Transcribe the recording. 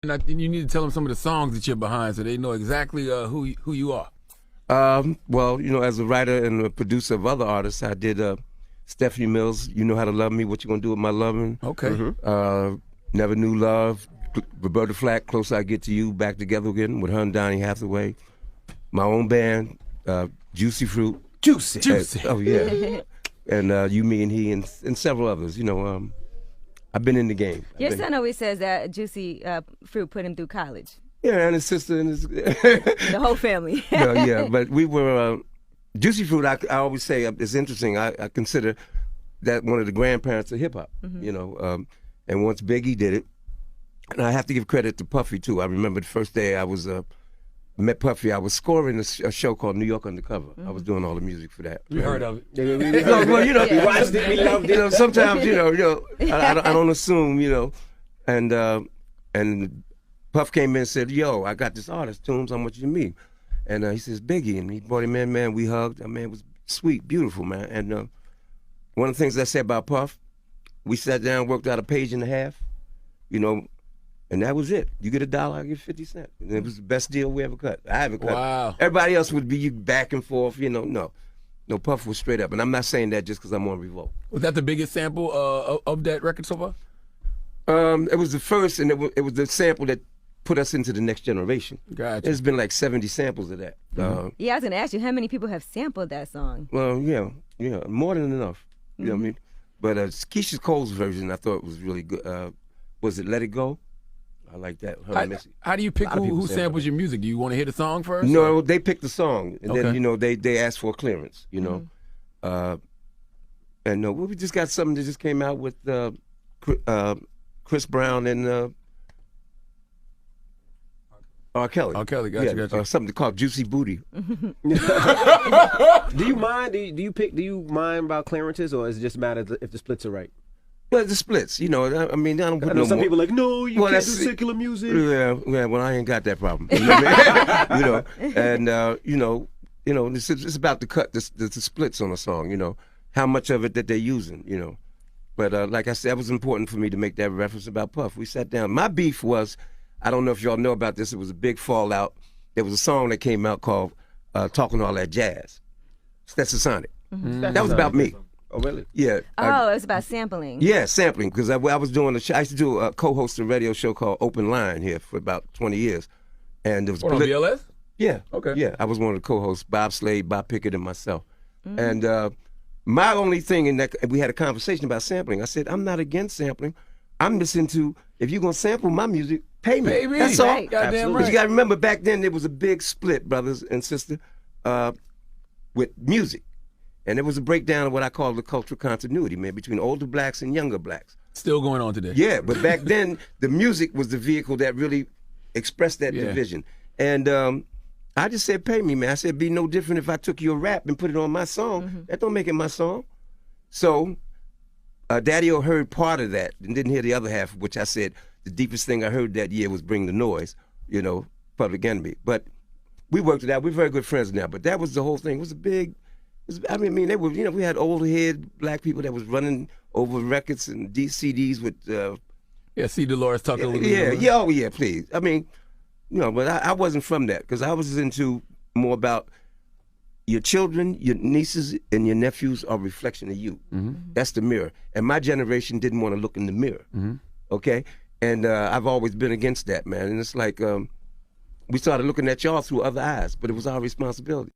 And you need to tell them some of the songs that you're behind so they know exactly who you are. Well, as a writer and a producer of other artists, I did Stephanie Mills, You Know How to Love Me, What You Gonna Do With My Lovin'. Okay. Never Knew Love, Roberta Flack, Closer I Get to You, Back Together Again with her and Donny Hathaway. My own band, Juicy Fruit. Juicy. Oh, yeah. And You, Me, and He, and several others. I've been in the game. Your son always says that Juicy Fruit put him through college. Yeah, and his sister and his... The whole family. yeah, but we were... Juicy Fruit, I always say, it's interesting. I consider that one of the grandparents of hip-hop, and once Biggie did it, and I have to give credit to Puffy, too. I remember the first day I met Puffy, I was scoring a show called New York Undercover. I was doing all the music for that. We heard of it. We watched it, we loved it. Sometimes, I don't assume, and Puff came in and said, yo, I got this artist, Toombs, I want you to meet him. And he says, Biggie, and he brought him in, man, we hugged. Man, it was sweet, beautiful, man. And one of the things I said about Puff, we sat down, worked out a page and a half, and that was it. You get $1, I get 50 cents. And it was the best deal we ever cut. I haven't cut. Wow. Everybody else would be back and forth, No, Puff was straight up. And I'm not saying that just because I'm on Revolt. Was that the biggest sample of that record so far? It was the first, and it was the sample that put us into the next generation. Gotcha. There's been like 70 samples of that. Yeah, I was going to ask you, how many people have sampled that song? Well, yeah, more than enough. You know what I mean? But Keisha Cole's version, I thought was really good. Was it Let It Go? I like that. How do you pick who samples your music? Do you want to hear the song first? No, they pick the song, and Okay. then they ask for clearance. And we just got something that just came out with Chris Brown and R. Kelly. R. Kelly, gotcha. Something called Juicy Booty. Do you mind? Do you mind about clearances, or is it just a matter if the splits are right? Well, the splits, I don't put I know no some more. people are like, no, you can't do secular music. Yeah, well, I ain't got that problem. You know what I mean? And it's about the cut, the splits on a song. How much of it that they're using. But like I said, it was important for me to make that reference about Puff. We sat down. My beef was, I don't know if y'all know about this. It was a big fallout. There was a song that came out called "Talking All That Jazz." Stetson Sonic. That was about me. Oh, really? Yeah. It was about sampling. Yeah, sampling, because I was doing a show. I used to do a co-host a radio show called Open Line here for about 20 years. And it was on BLS? Yeah. Okay. Yeah, I was one of the co-hosts, Bob Slade, Bob Pickett, and myself. And my only thing in that, we had a conversation about sampling. I said, I'm not against sampling. I'm just into, if you're going to sample my music, pay me. Pay me. That's all. Right. Goddamn But right. you got to remember, back then there was a big split, brothers and sisters, with music. And there was a breakdown of what I call the cultural continuity, man, between older blacks and younger blacks. Still going on today. Yeah, but back then, the music was the vehicle that really expressed that division. And I just said, pay me, man. I said, it'd be no different if I took your rap and put it on my song. That don't make it my song. So Daddy-O heard part of that and didn't hear the other half, which I said the deepest thing I heard that year was Bring the Noise, Public Enemy. But we worked it out. We're very good friends now. But that was the whole thing. It was a big... they were, we had old head black people that was running over records and CDs with. See Dolores talking a little bit. Yeah, please. But I wasn't from that, because I was into more about your children, your nieces, and your nephews are a reflection of you. That's the mirror. And my generation didn't want to look in the mirror. Okay? And I've always been against that, man. And it's like we started looking at y'all through other eyes, but it was our responsibility.